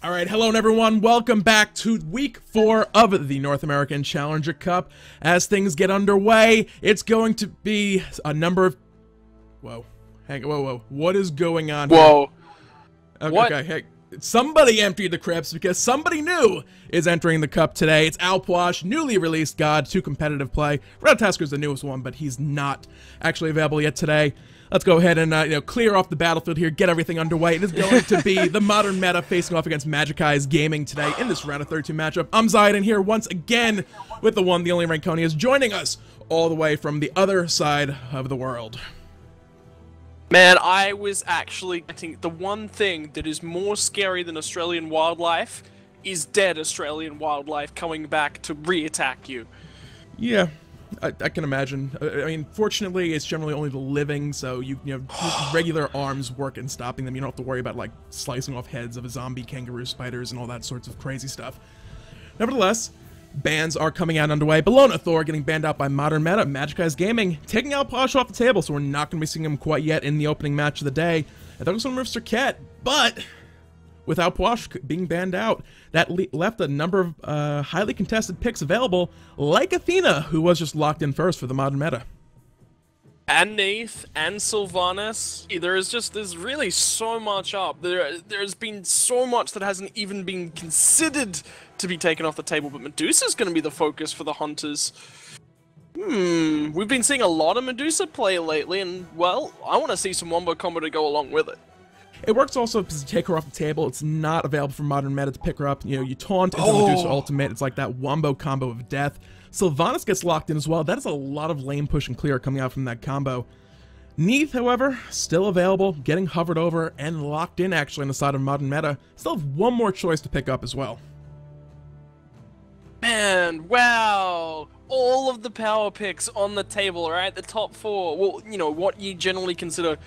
All right, hello everyone. Welcome back to week 4 of the North American Challenger Cup. As things get underway, it's going to be a number of... Whoa. Whoa. What is going on here? Whoa. Okay, What? okay, hey. Somebody emptied the crypts because somebody new is entering the cup today. It's Alpwash, newly released god to competitive play. Tasker is the newest one, but he's not actually available yet today. Let's go ahead and clear off the battlefield here, get everything underway. It is going to be the modern meta facing off against Magicis Gaming today in this round of 32 matchup. I'm Zayden here once again with the one, the only Rankonius, joining us all the way from the other side of the world. Man, I was actually getting the one thing that is more scary than Australian wildlife is dead Australian wildlife coming back to re-attack you. Yeah. I can imagine. I mean, fortunately, it's generally only the living, so you know, regular arms work in stopping them. You don't have to worry about, like, slicing off heads of zombie kangaroo spiders and all that sorts of crazy stuff. Nevertheless, bans are coming out underway. Bellona Thor getting banned out by Modern Meta. Magicis Gaming taking out Posh off the table, so we're not going to be seeing him quite yet in the opening match of the day. I thought it was going to move Serket, but without Posh being banned out, that left a number of highly contested picks available, like Athena, who was just locked in first for the Modern Meta. And Neith and Sylvanus. There's really so much up. There's been so much that hasn't even been considered to be taken off the table, but Medusa's going to be the focus for the Hunters. We've been seeing a lot of Medusa play lately, and, well, I want to see some wombo combo to go along with it. It works also to take her off the table. It's not available for Modern Meta to pick her up. You know, you taunt into Medusa ultimate. It's like that wombo combo of death. Sylvanus gets locked in as well. That is a lot of lane push and clear coming out from that combo. Neith, however, still available, getting hovered over and locked in actually on the side of Modern Meta. Still have one more choice to pick up as well. Man, wow! All of the power picks on the table, right? The top 4. Well, you know, what you generally consider...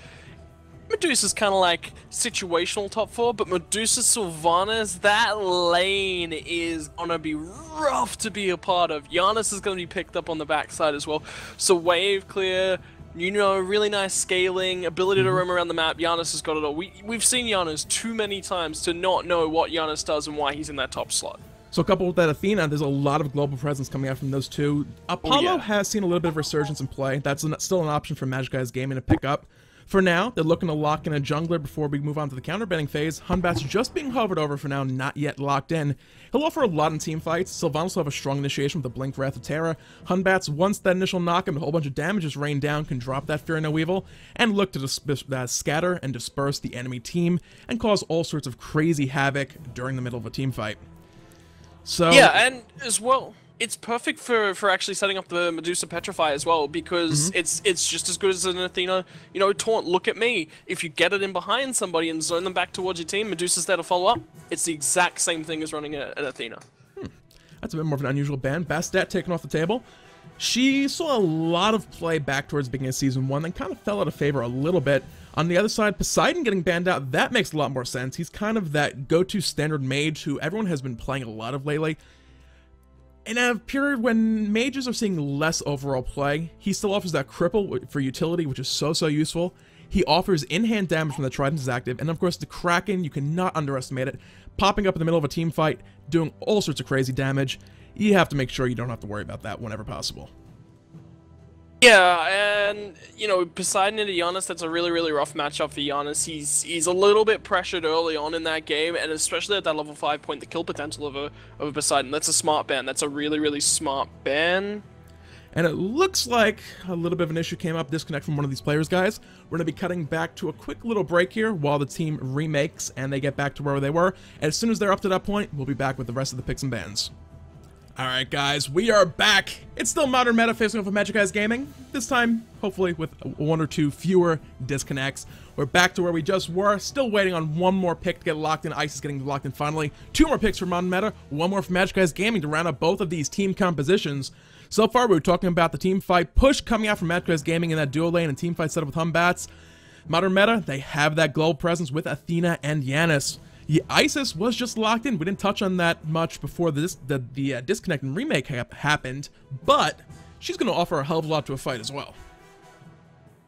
Medusa's kind of like situational top 4, but Medusa Sylvanus, that lane is gonna be rough to be a part of. Janus is gonna be picked up on the backside as well. So wave clear, you know, really nice scaling, ability to roam around the map. Janus has got it all. We've seen Janus too many times to not know what Janus does and why he's in that top slot. So coupled with that Athena, there's a lot of global presence coming out from those two. Apollo has seen a little bit of resurgence in play. That's still an option for Magicis Gaming to pick up. For now, they're looking to lock in a jungler before we move on to the counterbending phase. Batz just being hovered over for now, not yet locked in. He'll offer a lot in team fights. Sylvanus will have a strong initiation with the Blink Wrath of Terra. Batz, once that initial knock and a whole bunch of damage is rained down, can drop that Fear No Evil and look to scatter and disperse the enemy team and cause all sorts of crazy havoc during the middle of a team fight. So yeah, and as well, it's perfect for actually setting up the Medusa Petrify as well, because it's just as good as an Athena, you know, taunt, look at me. If you get it in behind somebody and zone them back towards your team, Medusa's there to follow up. It's the exact same thing as running an Athena. That's a bit more of an unusual ban. Bastet taken off the table. She saw a lot of play back towards the beginning of Season 1, then kind of fell out of favor a little bit. On the other side, Poseidon getting banned out, that makes a lot more sense. He's kind of that go-to standard mage who everyone has been playing a lot of lately. In a period when mages are seeing less overall play, he still offers that cripple for utility, which is so useful. He offers in-hand damage when the Trident is active, and of course the Kraken, you cannot underestimate it. Popping up in the middle of a team fight, doing all sorts of crazy damage. You have to make sure you don't have to worry about that whenever possible. Yeah, and, you know, Poseidon into Janus, that's a really rough matchup for Janus. He's a little bit pressured early on in that game, and especially at that level 5 point, the kill potential of a Poseidon. That's a smart ban. That's a really smart ban. And it looks like a little bit of an issue came up, disconnect from one of these players, guys. We're going to be cutting back to a quick little break here while the team remakes and they get back to where they were. And as soon as they're up to that point, we'll be back with the rest of the picks and bans. Alright guys, we are back. It's still Modern Meta facing off with Magicis Gaming. This time, hopefully with 1 or 2 fewer disconnects. We're back to where we just were, still waiting on one more pick to get locked in. Ice is getting locked in finally. 2 more picks for Modern Meta, 1 more for Magicis Gaming to round up both of these team compositions. So far, we were talking about the team fight push coming out from Magicis Gaming in that duo lane and team fight setup with Batz. Modern Meta, they have that global presence with Athena and Janus. Yeah, Isis was just locked in. We didn't touch on that much before the disconnect and remake happened, but she's going to offer a hell of a lot to a fight as well.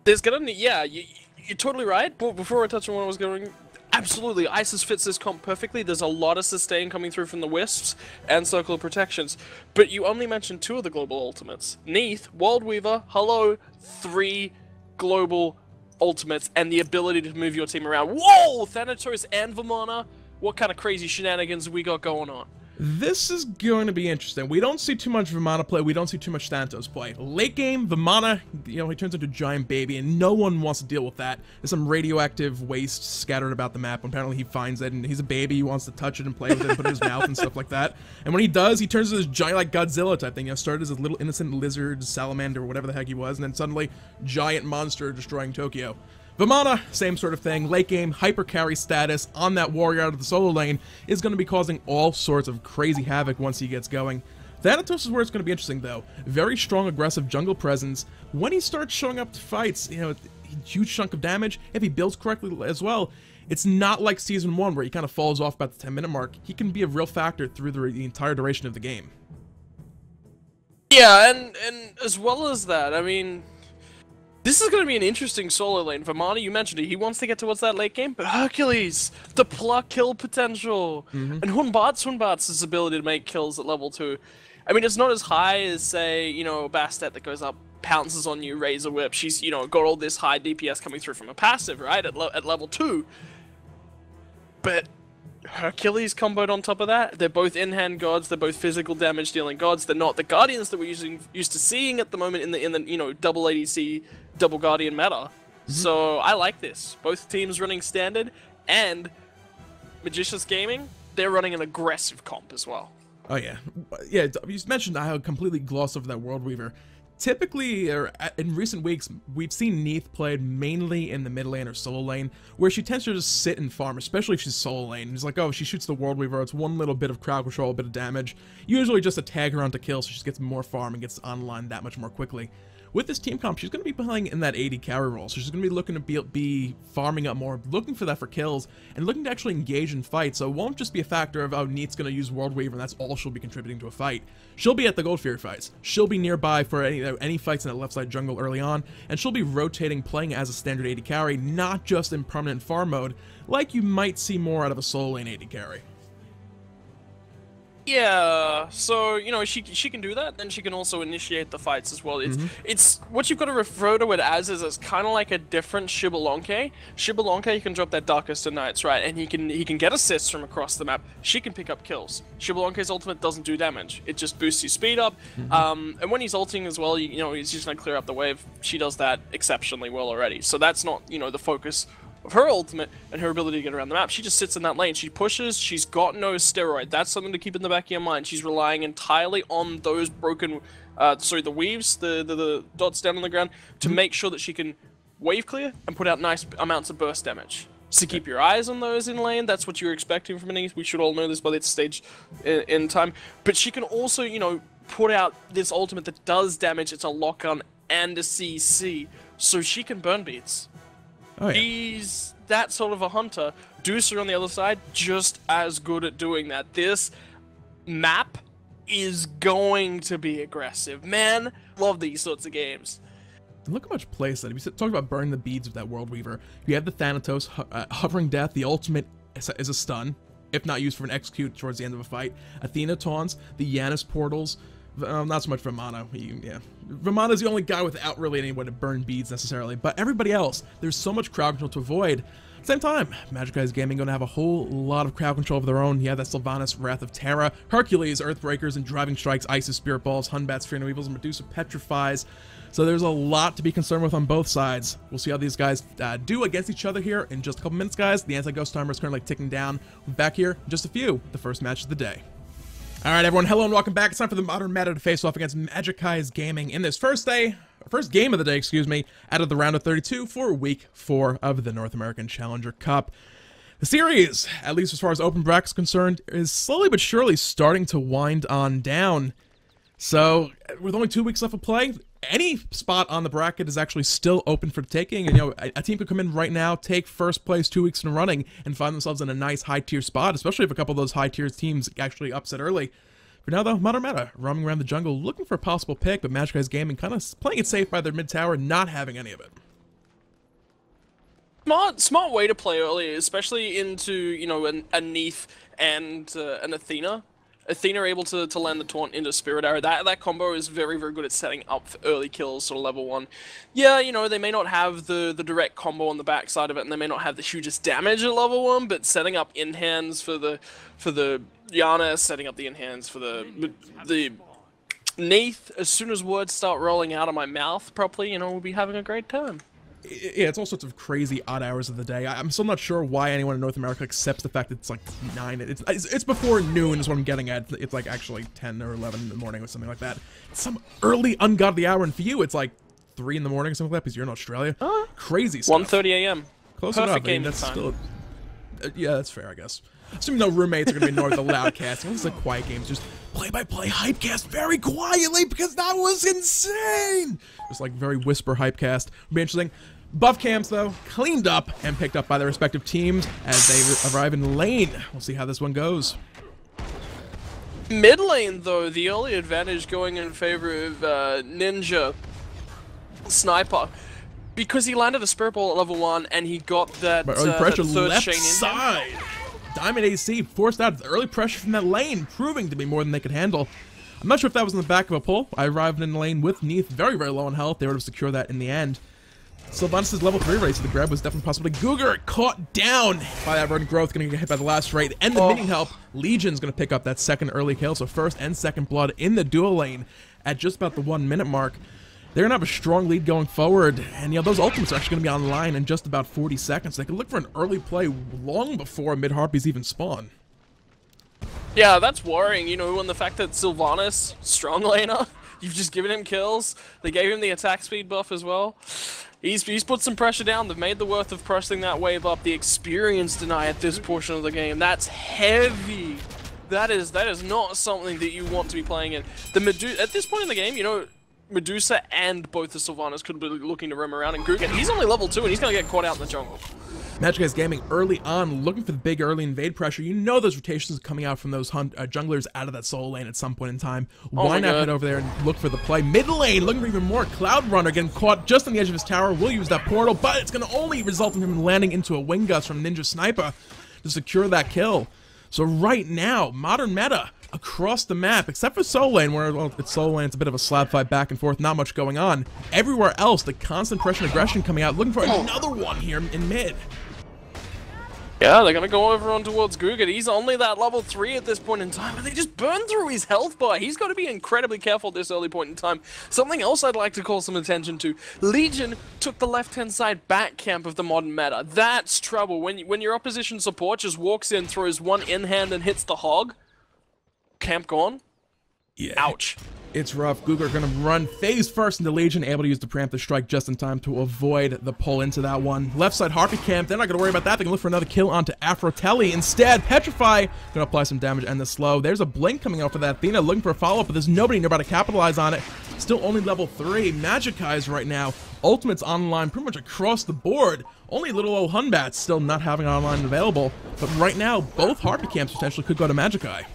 There's gonna, yeah, you're totally right. But before I touch on what I was going, Absolutely, Isis fits this comp perfectly. There's a lot of sustain coming through from the Wisps and Circle of Protections. But you only mentioned 2 of the global ultimates. Neith, World Weaver, hello, 3 global ultimates and the ability to move your team around. Whoa! Thanatos and Vamana. What kind of crazy shenanigans we got going on? This is going to be interesting. We don't see too much Vamana play. We don't see too much Thanatos play. Late game, Vamana, you know, he turns into a giant baby, and no one wants to deal with that. There's some radioactive waste scattered about the map. Apparently, he finds it, and he's a baby. He wants to touch it and play with it and put it in his mouth and stuff like that. And when he does, he turns into this giant, like, Godzilla type thing. You know, started as a little innocent lizard, salamander, whatever the heck he was, and then suddenly, giant monster destroying Tokyo. Vamana, same sort of thing. Late game, hyper carry status on that warrior out of the solo lane is going to be causing all sorts of crazy havoc once he gets going. Thanatos is where it's going to be interesting, though. Very strong, aggressive jungle presence. When he starts showing up to fights, you know, huge chunk of damage. If he builds correctly as well, it's not like Season 1 where he kind of falls off about the 10-minute mark. He can be a real factor through the entire duration of the game. Yeah, and as well as that, I mean, this is going to be an interesting solo lane. Vamana, you mentioned it. He wants to get towards that late game, but Hercules, the pluck kill potential. And Hunbat's ability to make kills at level 2. I mean, it's not as high as, say, you know, Bastet that goes up, pounces on you, Razor Whip. She's, you know, got all this high DPS coming through from a passive, right, at level 2. But Hercules comboed on top of that. They're both in-hand gods. They're both physical damage dealing gods. They're not the guardians that we're used to seeing at the moment in the you know, double ADC, double guardian meta. So I like this. Both teams running standard, and Magicis Gaming, they're running an aggressive comp as well. Oh yeah, yeah. You mentioned how I completely glossed over that World Weaver. Typically, or in recent weeks, we've seen Neith played mainly in the mid lane or solo lane, where she tends to just sit and farm, especially if she's solo lane. It's like, oh, she shoots the World Weaver, it's one little bit of crowd control, a bit of damage, usually just a tag her onto kill, so she gets more farm and gets online that much more quickly. With this team comp, she's going to be playing in that AD carry role, so she's going to be looking to be farming up more, looking for that for kills, and looking to actually engage in fights, so it won't just be a factor of, oh, Neith's going to use World Weaver, and that's all she'll be contributing to a fight. She'll be at the Gold Fury fights, she'll be nearby for any fights in that left side jungle early on, and she'll be rotating, playing as a standard AD carry, not just in permanent farm mode, like you might see more out of a solo lane AD carry. Yeah, so, you know, she can do that, then she can also initiate the fights as well. It's what you've got to refer to it as is kind of like a different Shibalonke. Shibalonke, you can drop that Darkest of Nights, right, and he can get assists from across the map. She can pick up kills. Shibalonke's ultimate doesn't do damage. It just boosts your speed up, and when he's ulting as well, you know, he's just going to clear up the wave. She does that exceptionally well already, so that's not, you know, the focus of her ultimate and her ability to get around the map. She just sits in that lane. She pushes. She's got no steroid. That's something to keep in the back of your mind. She's relying entirely on those broken, the weaves, the dots down on the ground, to make sure that she can wave clear and put out nice amounts of burst damage. So keep your eyes on those in lane. That's what you're expecting from Neith. We should all know this by this stage in time. But she can also, you know, put out this ultimate that does damage. It's a lock-on and a CC. So she can burn beats. Oh, yeah. He's that sort of a hunter. Deucer on the other side, just as good at doing that. This map is going to be aggressive. Man, love these sorts of games. Look how much play set. We talked about burning the beads with that World Weaver. You have the Thanatos, Hovering Death. The ultimate is a stun, if not used for an execute towards the end of a fight. Athena taunts, the Janus portals. Not so much Vamana. Yeah, Vamana's the only guy without really anyone to burn beads necessarily, but everybody else, there's so much crowd control to avoid. At the same time, Magicis Gaming going to have a whole lot of crowd control of their own. You have that Sylvanus, Wrath of Terra, Hercules, Earthbreakers, and Driving Strikes, Isis, Spirit Balls, Hunbat's, Fear No Evils, and Medusa Petrifies. So there's a lot to be concerned with on both sides. We'll see how these guys do against each other here in just a couple minutes, guys. The anti-ghost timer is currently ticking down. We're back here in just a few, the first match of the day. Alright everyone, hello and welcome back. It's time for the modern meta to face off against Magicis Gaming in this first game of the day, excuse me, out of the round of 32 for week 4 of the North American Challenger Cup. The series, at least as far as open bracket is concerned, is slowly but surely starting to wind on down. So, with only 2 weeks left of play, any spot on the bracket is actually still open for the taking. And, you know, a team could come in right now, take first place 2 weeks in running, and find themselves in a nice high-tier spot, especially if a couple of those high-tier teams actually upset early. For now, though, modern meta, roaming around the jungle, looking for a possible pick, but Magicis Gaming kind of playing it safe by their mid-tower, not having any of it. Smart way to play early, especially into, you know, a Neith and an Athena. Athena able to land the taunt into Spirit Arrow. That combo is very, very good at setting up for early kills, sort of level 1. Yeah, you know, they may not have the direct combo on the backside of it, and they may not have the hugest damage at level 1, but setting up in-hands for the Janus, setting up the in-hands for the Neith, as soon as words start rolling out of my mouth properly, you know, we'll be having a great time. Yeah, it's all sorts of crazy odd hours of the day. I'm still not sure why anyone in North America accepts the fact that it's like 9. It's before noon is what I'm getting at. It's like actually 10 or 11 in the morning or something like that. It's some early ungodly hour, and for you it's like 3 in the morning or something like that because you're in Australia. Crazy stuff. 1:30 a.m. Close Perfect enough. I game mean, that's time. still. Yeah, that's fair, I guess. Assuming no roommates are gonna be north of the loud casting. This is like quiet games, just play-by-play hypecast very quietly because that was insane. Just like very whisper hypecast. Would be interesting. Buff camps, though, cleaned up and picked up by their respective teams as they arrive in lane. We'll see how this one goes. Mid lane, though, the early advantage going in favor of Ninja Sniper. Because he landed a Spirit Ball at level 1 and he got that, But early pressure that third left chain in. side. Diamond AC forced out the early pressure from that lane, proving to be more than they could handle. I'm not sure if that was in the back of a pull. I arrived in the lane with Neith very, very low on health. They were able to secure that in the end. Sylvanus' level 3 race, so the grab was definitely possible. Cougar caught down by that Verdant Growth, going to get hit by the last raid. And the minion help, Legion's going to pick up that second early kill, so first and second blood in the dual lane at just about the 1 minute mark. They're going to have a strong lead going forward, and you know, those ultimates are actually going to be online in just about 40 seconds. They can look for an early play long before mid-harpies even spawn. Yeah, that's worrying, you know, and the fact that Sylvanus, strong laner, you've just given him kills. They gave him the attack speed buff as well. He's put some pressure down. They've made the worth of pressing that wave up. The experience deny at this portion of the game. That's heavy. That is not something that you want to be playing in. The Medusa, at this point in the game, you know, Medusa and both the Sylvanus could be looking to roam around, and Gugan, he's only level 2 and he's going to get caught out in the jungle. Magicis Gaming early on, looking for the big early invade pressure. You know those rotations coming out from those junglers out of that solo lane at some point in time. Why not head over there and look for the play? Mid lane, looking for even more. Cloud Runner getting caught just on the edge of his tower. Will use that portal, but it's going to only result in him landing into a wing gust from Ninja Sniper to secure that kill. So right now, modern meta across the map, except for solo lane, where, well, it's solo lane, it's a bit of a slap fight back and forth, not much going on. Everywhere else, the constant pressure and aggression coming out, looking for another one here in mid. Yeah, they're going to go over on towards Gugan. He's only that level 3 at this point in time, and they just burn through his health bar. He's got to be incredibly careful at this early point in time. Something else I'd like to call some attention to. Legion took the left-hand side back camp of the modern meta. That's trouble. When your opposition support just walks in, throws one in-hand and hits the hog, camp gone. Yeah. Ouch. It's rough. Cougar going to run phase first into Legion, able to use the preemptive strike just in time to avoid the pull into that one. Left side Harpy camp, they're not going to worry about that. They can look for another kill onto Afrotelli. Instead, Petrify going to apply some damage and the slow. There's a blink coming out for that Athena, looking for a follow-up, but there's nobody nearby to capitalize on it. Still only level 3. Magicis right now. Ultimates online pretty much across the board. Only little old Hunbats still not having online available. But right now, both Harpy camps potentially could go to Magicis.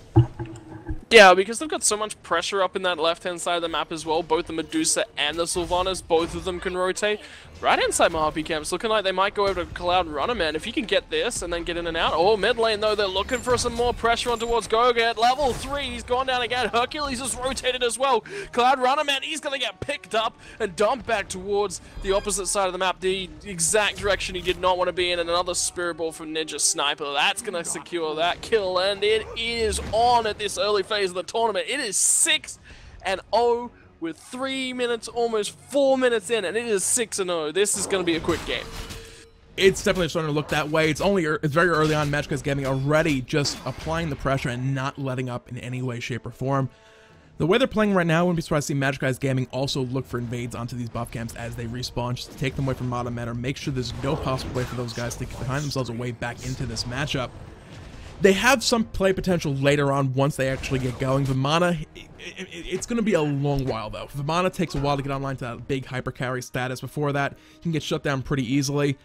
Yeah, because they've got so much pressure up in that left-hand side of the map as well. Both the Medusa and the Sylvanus, both of them can rotate. Right-hand side Harpy camp's looking like they might go over to Cloud Runner, man. If you can get this and then get in and out. Oh, mid lane, though, they're looking for some more pressure on towards Goga at level 3. He's gone down again. Hercules has rotated as well. Cloud Runner, man, he's going to get picked up and dumped back towards the opposite side of the map, the exact direction he did not want to be in. And another Spirit Ball from Ninja Sniper. That's going to secure that kill, and it is on at this early phase of the tournament. It is 6-0. with 3 minutes, almost 4 minutes in, and it is 6-0. This is going to be a quick game. It's definitely starting to look that way. It's very early on. Magicis Gaming already just applying the pressure and not letting up in any way, shape, or form. The way they're playing right now, I wouldn't be surprised to see Magicis Gaming also look for invades onto these buff camps as they respawn, just to take them away from modern meta, make sure there's no possible way for those guys to find themselves a way back into this matchup. They have some play potential later on once they actually get going. Vamana, it's going to be a long while, though. Vamana takes a while to get online to that big hyper carry status. Before that, he can get shut down pretty easily.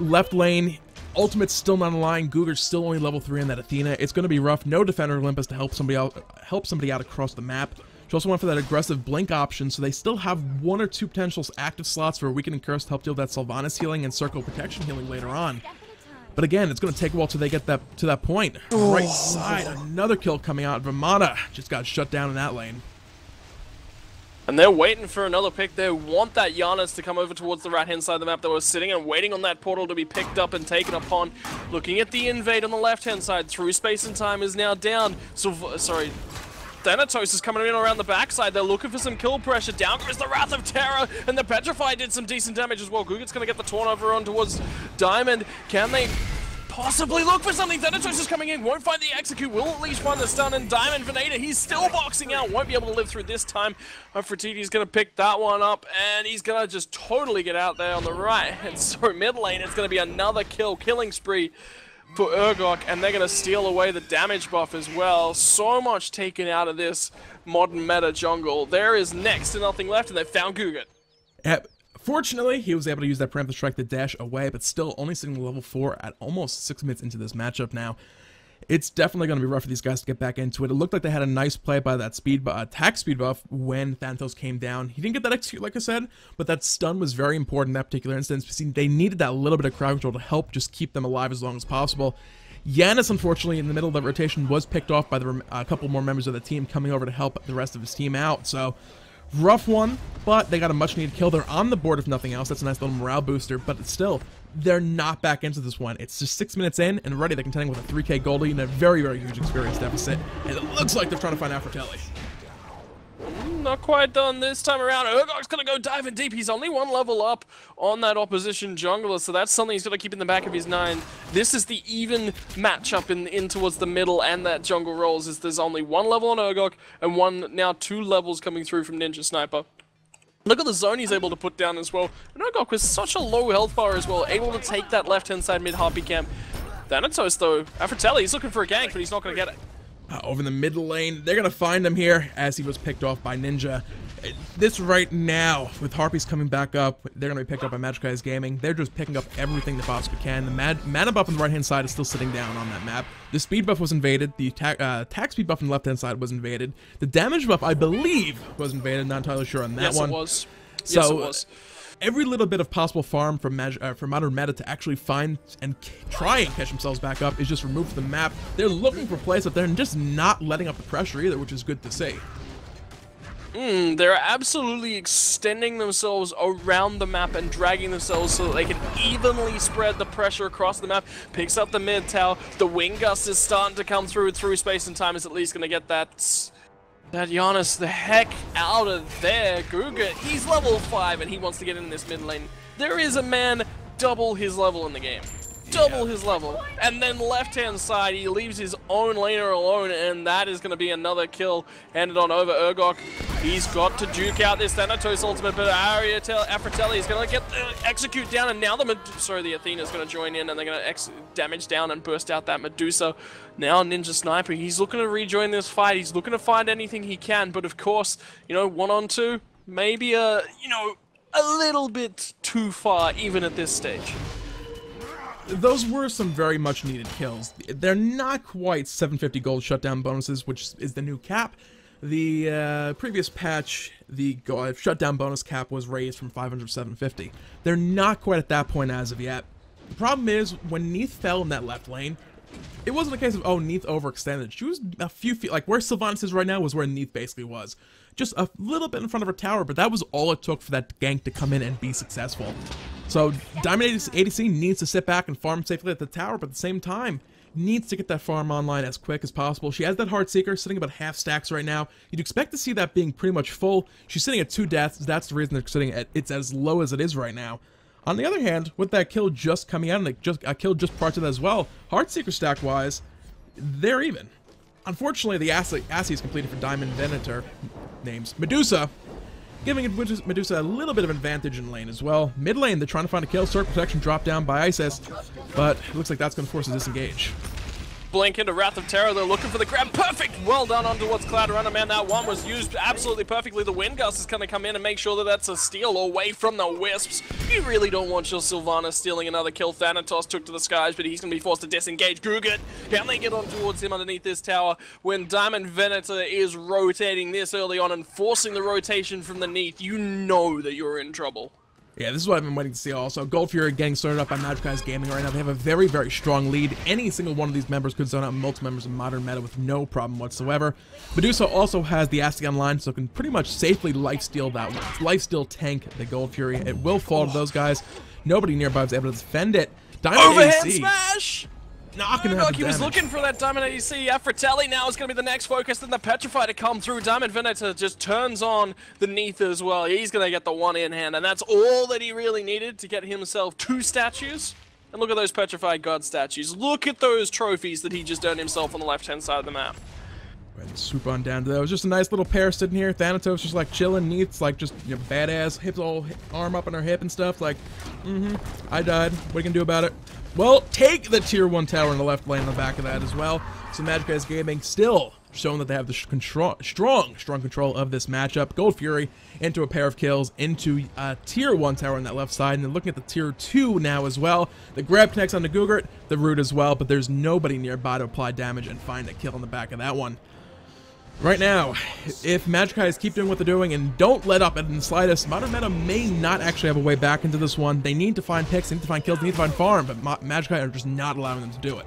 Left lane, Ultimate's still not online. Cougar's still only level 3 on that Athena. It's going to be rough. No Defender Olympus to help somebody out across the map. She also went for that aggressive blink option, so they still have 1 or 2 potential active slots for Weakening Curse to help deal that Sylvanus healing and Circle Protection healing later on. But again, it's going to take a while till they get to that point. Right side, another kill coming out. Vamana just got shut down in that lane. And they're waiting for another pick. They want that Janus to come over towards the right-hand side of the map. They were sitting and waiting on that portal to be picked up and taken upon. Looking at the invade on the left-hand side. Through space and time is now down. Thanatos is coming in around the backside. They're looking for some kill pressure. Down goes the Wrath of Terror, and the Petrify did some decent damage as well. Guget's going to get the Torn over on towards Diamond. Can they possibly look for something? Thanatos is coming in, won't find the execute, will at least find the stun, and Diamond Veneta, he's still boxing out, won't be able to live through this time. Aphrodite's going to pick that one up, and he's going to just totally get out there on the right. And so mid lane, it's going to be another killing spree for Urgot, and they're going to steal away the damage buff as well. So much taken out of this modern meta jungle. There is next to nothing left, and they found Guget. Fortunately, he was able to use that Preemptive Strike to dash away, but still only sitting level 4 at almost 6 minutes into this matchup now. It's definitely going to be rough for these guys to get back into it. It looked like they had a nice play by that attack speed buff when Thanatos came down. He didn't get that execute, like I said, but that stun was very important in that particular instance. They needed that little bit of crowd control to help just keep them alive as long as possible. Janus, unfortunately, in the middle of that rotation, was picked off by a couple more members of the team coming over to help the rest of his team out. So, rough one, but they got a much-needed kill. They're on the board, if nothing else. That's a nice little morale booster, but still, they're not back into this one. It's just 6 minutes in, and already they're contending with a 3k goldie and a very, very huge experience deficit. And it looks like they're trying to find Aphrodite. Not quite done this time around. Urgot's going to go diving deep. He's only 1 level up on that opposition jungler, so that's something he's going to keep in the back of his mind. This is the even matchup in towards the middle and that jungle rolls, is there's only 1 level on Urgot and now 2 levels coming through from Ninja Sniper. Look at the zone he's able to put down as well. And Urgot with such a low health bar as well, able to take that left-hand side mid-harpy camp. Thanatos, though, Aphrodite, he's looking for a gank, but he's not going to get it. Over in the mid lane, they're going to find him here as he was picked off by Ninja. This right now, with Harpies coming back up, they're going to be picked up by Magicis Gaming. They're just picking up everything they possibly can. The mana buff on the right-hand side is still sitting down on that map. The speed buff was invaded. The attack speed buff on the left-hand side was invaded. The damage buff, I believe, was invaded. Not entirely sure on that one. Yes, it was. So, yes, it was. Every little bit of possible farm for modern meta to actually find and try and catch themselves back up is just removed from the map. They're looking for plays up there and just not letting up the pressure either, which is good to see. They're absolutely extending themselves around the map and dragging themselves so that they can evenly spread the pressure across the map. Picks up the mid tower. The wing gust is starting to come through space and time. Is at least going to get that Janus the heck out of there. Guget, he's level 5 and he wants to get in this mid lane. There is a man double his level in the game. Double his level. And then left-hand side, he leaves his own laner alone, and that is going to be another kill handed on over. Urgot, he's got to duke out this Thanatos ultimate, but Aphrodite is going to get the execute down, and now the Athena is going to join in, and they're going to damage down and burst out that Medusa. Now Ninja Sniper, he's looking to rejoin this fight. He's looking to find anything he can, but of course, 1-on-2, maybe a little bit too far, even at this stage. Those were some very much needed kills. They're not quite 750 gold shutdown bonuses, which is the new cap. The previous patch, the shutdown bonus cap was raised from 500 to 750. They're not quite at that point as of yet. The problem is, when Neith fell in that left lane, it wasn't a case of, oh, Neith overextended. She was a few feet, like where Sylvanus is right now was where Neith basically was. Just a little bit in front of her tower, but that was all it took for that gank to come in and be successful. So Diamond ADC needs to sit back and farm safely at the tower, but at the same time, needs to get that farm online as quick as possible. She has that Heartseeker sitting about half stacks right now. You'd expect to see that being pretty much full. She's sitting at 2 deaths. That's the reason they're sitting at, it's as low as it is right now. On the other hand, with that kill just coming out, and I killed just parts of that as well, Heartseeker stack-wise, they're even. Unfortunately, the assay is completed for Diamond Venator, names Medusa, giving Medusa a little bit of advantage in lane as well. Mid lane, they're trying to find a kill. Circle protection dropped down by Isis, but it looks like that's going to force a disengage. blink into Wrath of Terror. They're looking for the grab. Perfect! Well done on towards Cloud Runner, man. That one was used absolutely perfectly. The Wind Gust is going to come in and make sure that that's a steal away from the Wisps. You really don't want your Sylvanus stealing another kill. Thanatos took to the skies, but he's going to be forced to disengage. Gugat, can they get on towards him underneath this tower? When Diamond Venator is rotating this early on and forcing the rotation from the Neith, you know that you're in trouble. Yeah, this is what I've been waiting to see also. Gold Fury getting started up by Magicis Gaming right now. They have a very, very strong lead. Any single one of these members could zone out multiple members in Modern Meta with no problem whatsoever. Medusa also has the Asti online, so can pretty much safely lifesteal that one. Lifesteal tank the Gold Fury. It will fall to those guys. Nobody nearby was able to defend it. Diamond Overhand AC. smash! Not gonna have Look, he was looking for that Diamond AC. Fratelli now is going to be the next focus, then the Petrify to come through. Diamond Venator just turns on the Neith as well. He's going to get the one in hand, and that's all that he really needed to get himself 2 statues. And look at those Petrified God statues. Look at those trophies that he just earned himself on the left-hand side of the map. Right, swoop on down to that. It was just a nice little pair sitting here. Thanatos just like chilling. Neith's like just, you know, badass. Hips all arm up on her hip and stuff. Like, I died. What are you gonna do about it? Well, take the tier 1 tower in the left lane on the back of that as well. So Magicis Gaming still showing that they have the strong control of this matchup. Gold Fury into a pair of kills into tier 1 tower on that left side, and then looking at the tier 2 now as well. The grab connects on the Gugurt, the root as well, but there's nobody nearby to apply damage and find a kill on the back of that one. Right now, if Magicis keep doing what they're doing and don't let up in the slightest, Modern Meta may not actually have a way back into this one. They need to find picks, they need to find kills, they need to find farm, but Magicis are just not allowing them to do it.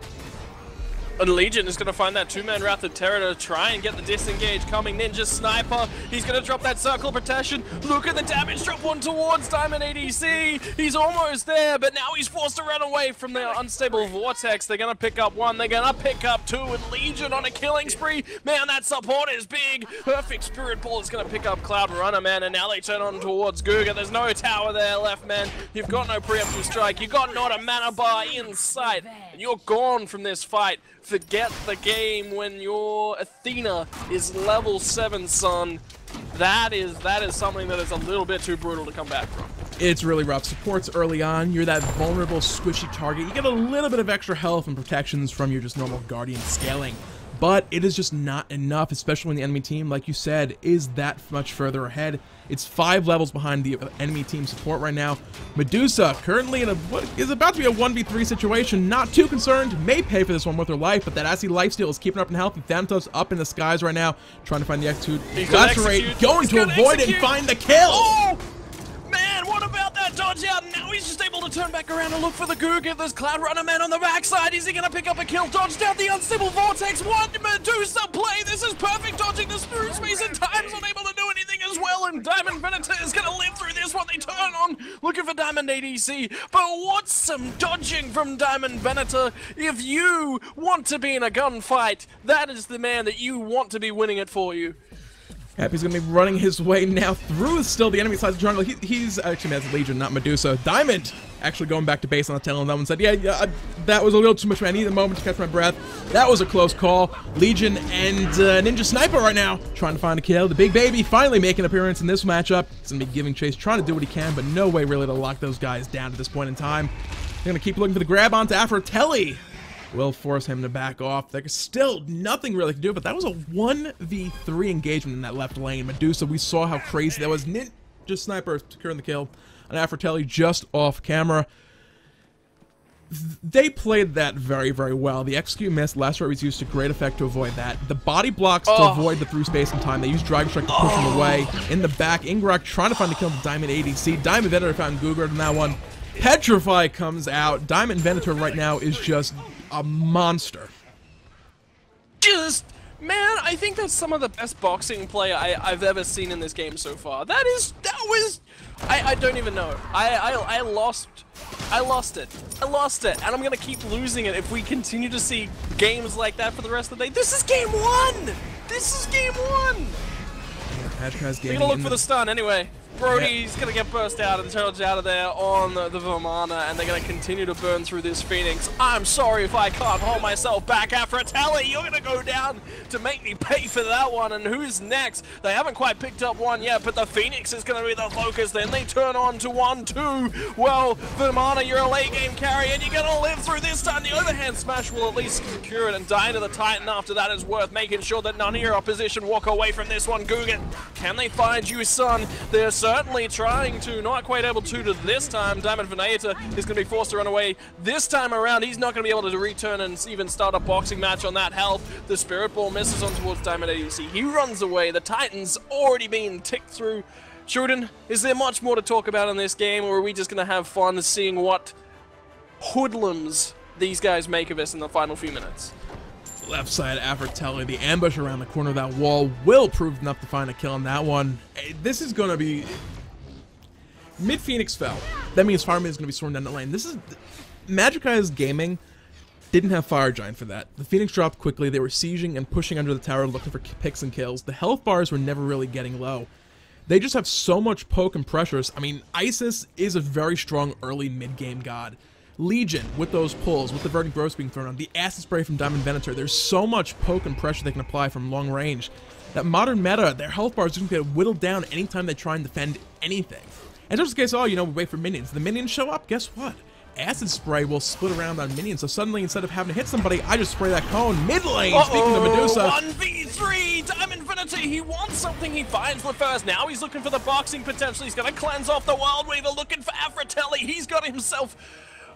And Legion is going to find that 2-man Wrath of Terror to try and get the disengage coming. Ninja Sniper, he's going to drop that circle protection. Look at the damage drop one towards Diamond ADC. He's almost there, but now he's forced to run away from the unstable Vortex. They're going to pick up 1, they're going to pick up 2, and Legion on a killing spree. Man, that support is big. Perfect Spirit Ball is going to pick up Cloud Runner, man, and now they turn on towards Guga. There's no tower there left, man. You've got no preemptive strike. You've got not a mana bar in sight. And you're gone from this fight. Forget the game when your Athena is level 7, son. That is something that is a little bit too brutal to come back from. It's really rough. Supports early on, you're that vulnerable, squishy target. You get a little bit of extra health and protections from your just normal Guardian scaling. But it is just not enough, especially when the enemy team, like you said, is that much further ahead. It's 5 levels behind the enemy team support right now. Medusa, currently in what is about to be a 1v3 situation, not too concerned, may pay for this one with her life, but that Asti lifesteal is keeping her up in health, and Thanatos up in the skies right now, trying to find the execute. Lacerate, going to avoid it and find the kill! Oh! Man, what about that dodge out? Now he's just able to turn back around and look for the Guga. There's Cloud Runner man on the backside. Is he going to pick up a kill? Dodged out the unstable Vortex. One Medusa play. This is perfect. Dodging the spirit space in time's unable to do anything as well. And Diamond Venator is going to live through this one. They turn on looking for Diamond ADC. But what's some dodging from Diamond Venator? If you want to be in a gunfight, that is the man that you want to be winning it for you. Happy's going to be running his way now through still the enemy side of the jungle. He's actually that's Legion, not Medusa. Diamond actually going back to base on the tail, and that one said, yeah, that was a little too much, man. I need a moment to catch my breath. That was a close call. Legion and Ninja Sniper right now trying to find a kill. The big baby finally making an appearance in this matchup. He's going to be giving chase, trying to do what he can, but no way really to lock those guys down at this point in time. They're going to keep looking for the grab onto Fratelli. Will force him to back off. There's still nothing really to do, but that was a 1v3 engagement in that left lane. Medusa, we saw how crazy that was. Ninja Sniper securing the kill on Fratelli just off camera. They played that very, very well. The execute miss, last was used to great effect to avoid that. The body blocks to avoid the through space and time. They used Dragon Strike to push him away. In the back, Ingrak trying to find the kill with Diamond ADC. Diamond Venator found Gugard in that one. Petrify comes out. Diamond Venator right now is just a monster. Man, I think that's some of the best boxing play I've ever seen in this game so far. I don't even know. I lost it, and I'm gonna keep losing it if we continue to see games like that for the rest of the day. This is game 1! This is game 1! Magicis Gaming. We're gonna look for the stun anyway. Brody's gonna get burst out and charged out of there on the Vamana, and they're gonna continue to burn through this Phoenix. I'm sorry if I can't hold myself back, Aphrodite. You're gonna go down to make me pay for that one. And who's next? They haven't quite picked up one yet, but the Phoenix is gonna be the focus. Then they turn on to 1-2. Well, Vamana, you're a late game carry, and you're gonna live through this time. The overhand smash will at least secure it, and dying to the Titan after that is worth making sure that none of your opposition walk away from this one. Guggen, can they find you, son? They're certainly trying to, not quite able to this time. Diamond Veneta is going to be forced to run away this time around. He's not going to be able to return and even start a boxing match on that health. The Spirit Ball misses on towards Diamond ADC. He runs away. The Titan's already been ticked through. Jordan, is there much more to talk about in this game, or are we just going to have fun seeing what hoodlums these guys make of us in the final few minutes? Left side, Aphrodite, the ambush around the corner of that wall will prove enough to find a kill on that one. This is going to be... Mid-Phoenix fell. That means Fireman is going to be swarmed down the lane. This is... Magicis Gaming didn't have Fire Giant for that. The Phoenix dropped quickly. They were sieging and pushing under the tower looking for picks and kills. The health bars were never really getting low. They just have so much poke and pressures. I mean, Isis is a very strong early mid-game god. Legion, with those pulls, with the Verdant Gross being thrown on, the acid spray from Diamond Venator, there's so much poke and pressure they can apply from long range. That modern meta, their health bars just get whittled down anytime they try and defend anything. And just in case, oh, you know, we wait for minions. The minions show up, guess what? Acid spray will split around on minions, so suddenly instead of having to hit somebody, I just spray that cone mid lane. Speaking of Medusa. 1v3! Diamond Venator, he wants something, he finds the first. Now he's looking for the boxing potential. He's gonna cleanse off the World Weaver, looking for Aphrodite. He's got himself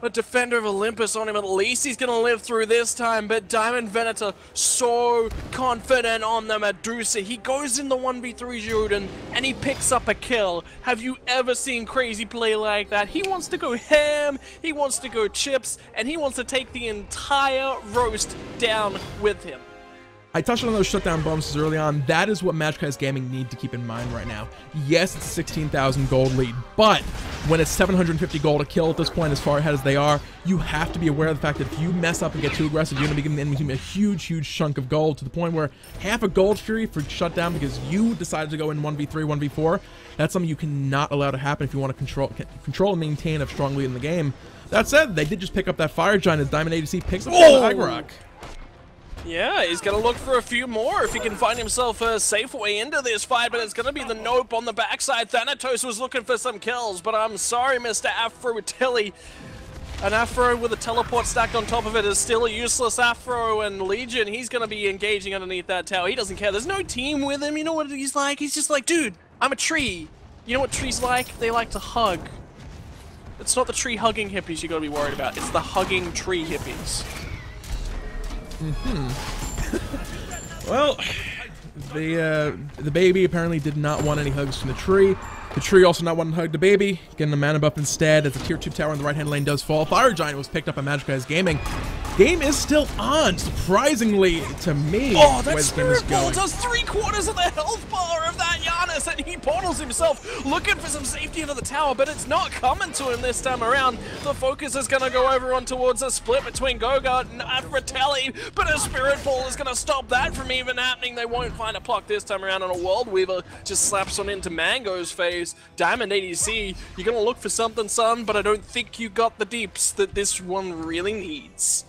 a Defender of Olympus on him. At least he's gonna live through this time, but Diamond Venator so confident on the Medusa. He goes in the 1v3 Jordan and he picks up a kill. Have you ever seen crazy play like that? He wants to go ham, he wants to go chips, and he wants to take the entire roast down with him. I touched on those shutdown bonuses early on. That is what Magicis Gaming need to keep in mind right now. Yes, it's a 16,000 gold lead, but when it's 750 gold a kill at this point, as far ahead as they are, you have to be aware of the fact that if you mess up and get too aggressive, you're going to be giving the enemy a huge, huge chunk of gold, to the point where half a gold fury for shutdown because you decided to go in 1v3, 1v4, that's something you cannot allow to happen if you want to control and maintain a strong lead in the game. That said, they did just pick up that Fire Giant as Diamond ADC picks up the Aggro. Yeah, he's going to look for a few more if he can find himself a safe way into this fight, but it's going to be the nope on the backside. Thanatos was looking for some kills, but I'm sorry, Mr. Aphrodite. An Afro with a teleport stacked on top of it is still a useless Afro, and Legion, he's going to be engaging underneath that tower. He doesn't care. There's no team with him. You know what he's like? He's just like, dude, I'm a tree. You know what trees like? They like to hug. It's not the tree-hugging hippies you got to be worried about. It's the hugging tree hippies. Well, the baby apparently did not want any hugs from the tree. The tree also not wanting to hug the baby, getting a mana buff instead, as the tier 2 tower in the right-hand lane does fall. Fire Giant was picked up by Magicis Gaming. Game is still on, surprisingly to me. Oh, that Spirit Ball does 3/4 of the health bar of that Janus, and he portals himself looking for some safety into the tower, but it's not coming to him this time around. The focus is going to go over on towards a split between Gogart and Aphrodite, but a Spirit Ball is going to stop that from even happening. They won't find a puck this time around, and a World Weaver just slaps on into Mango's face. Diamond ADC, you're going to look for something, son, but I don't think you got the deeps that this one really needs.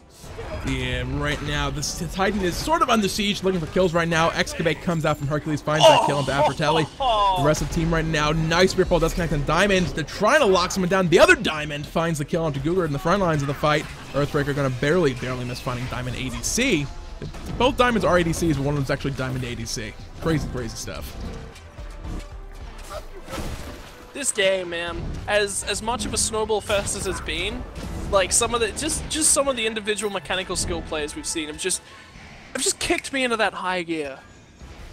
Yeah, right now, the Titan is sort of under siege, looking for kills right now. Excavate comes out from Hercules, finds that kill into Aphrodite. The rest of the team right now, nice Spirit Ball does connect on Diamond. They're trying to lock someone down. The other Diamond finds the kill onto Gugger in the front lines of the fight. Earthbreaker going to barely miss finding Diamond ADC. Both Diamonds are ADCs, but one of them's actually Diamond ADC. Crazy, crazy stuff. This game, man, as much of a snowball fest as it's been, like some of the just some of the individual mechanical skill players we've seen have just kicked me into that high gear.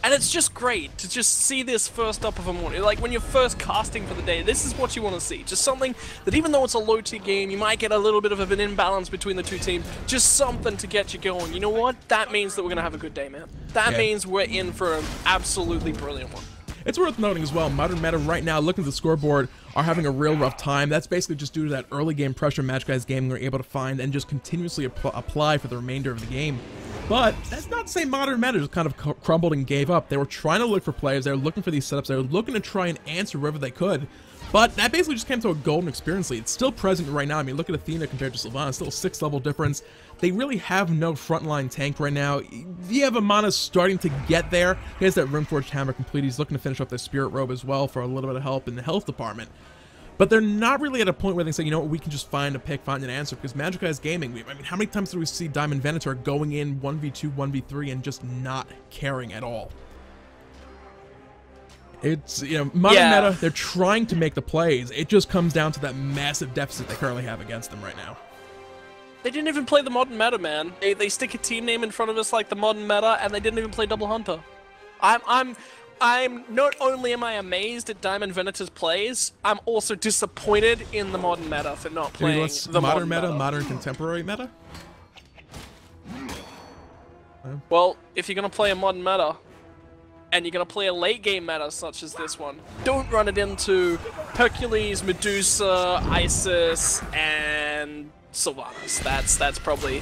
And it's just great to just see this first up of a morning. Like when you're first casting for the day, this is what you want to see. Just something that even though it's a low tier game, you might get a little bit of an imbalance between the two teams. Just something to get you going. You know what? That means that we're going to have a good day, man. That means we're in for an absolutely brilliant one. It's worth noting as well, Modern Meta right now, looking at the scoreboard, are having a real rough time. That's basically just due to that early game pressure Magicis Gaming are able to find and just continuously apply for the remainder of the game. But that's not to say modern meta just kind of crumbled and gave up. They were trying to look for players. They were looking for these setups. They were looking to try and answer wherever they could. But that basically just came to a golden experience lead. It's still present right now. I mean, look at Athena compared to Sylvanus. Still a 6-level difference. They really have no frontline tank right now. Yeah, Vamana's starting to get there. He has that Runeforged Hammer complete. He's looking to finish off their Spirit Robe as well for a little bit of help in the health department. But they're not really at a point where they say, you know what, we can just find a pick, find an answer, because Magicis Gaming, I mean, how many times do we see Diamond Venator going in 1v2, 1v3 and just not caring at all? It's, you know, modern meta, they're trying to make the plays. It just comes down to that massive deficit they currently have against them right now. They didn't even play the modern meta, man. They stick a team name in front of us like the modern meta, and they didn't even play Double Hunter. I'm not only am I amazed at Diamond Venator's plays, I'm also disappointed in the modern meta for not playing the modern meta. Modern contemporary meta? Well, if you're gonna play a modern meta, and you're gonna play a late game meta such as this one, don't run it into Hercules, Medusa, Isis, and Sylvanus. That's probably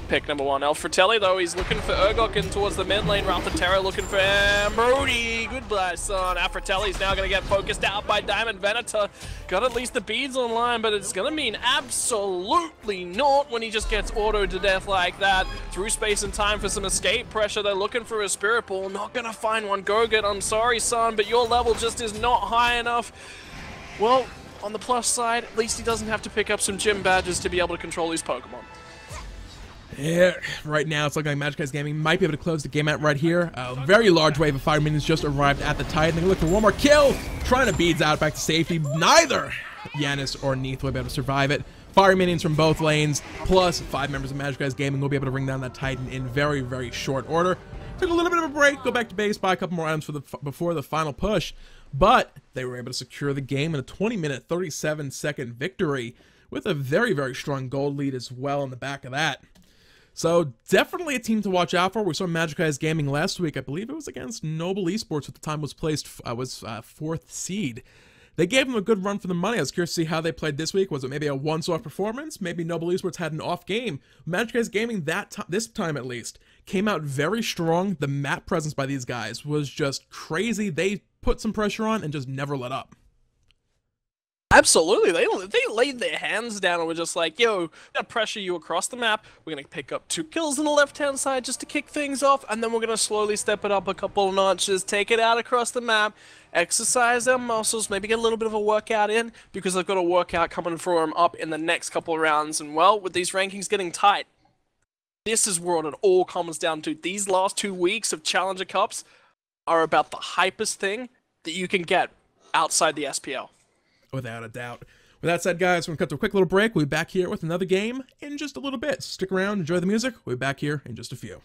pick number one. Fratelli, though, he's looking for Urgot in towards the mid lane. Ralph the Terror looking for Brody. Goodbye, son. Fratelli's now going to get focused out by Diamond Venator. Got at least the beads online, but it's going to mean absolutely not when he just gets autoed to death like that. Through space and time for some escape pressure. They're looking for a Spirit Ball. Not going to find one. Goget, I'm sorry, son, but your level just is not high enough. Well, on the plus side, at least he doesn't have to pick up some gym badges to be able to control his Pokemon. Yeah, right now it's looking like Magicis Gaming might be able to close the game out right here. A very large wave of fire minions just arrived at the Titan. They look for one more kill, trying to beads out back to safety. Neither Janus or Neith will be able to survive it. Fire minions from both lanes, plus 5 members of Magicis Gaming will be able to bring down that Titan in very, very short order. Took a little bit of a break, go back to base, buy a couple more items for before the final push, but they were able to secure the game in a 20-minute, 37-second victory with a very, very strong gold lead as well in the back of that. So definitely a team to watch out for. We saw Magicis Gaming last week. I believe it was against Noble Esports at the time was placed 4th seed. They gave them a good run for the money. I was curious to see how they played this week. Was it maybe a once-off performance? Maybe Noble Esports had an off game. Magicis Gaming this time at least came out very strong. The map presence by these guys was just crazy. They put some pressure on and just never let up. Absolutely, they laid their hands down and were just like, yo, we're gonna pressure you across the map, we're gonna pick up 2 kills on the left-hand side just to kick things off, and then we're gonna slowly step it up a couple of notches, take it out across the map, exercise their muscles, maybe get a little bit of a workout in, because they've got a workout coming for them up in the next couple of rounds, and well, with these rankings getting tight, this is what it all comes down to. These last 2 weeks of Challenger Cups are about the hypest thing that you can get outside the SPL. Without a doubt. With that said, guys, we're going to cut to a quick little break. We'll be back here with another game in just a little bit. So stick around, enjoy the music. We'll be back here in just a few.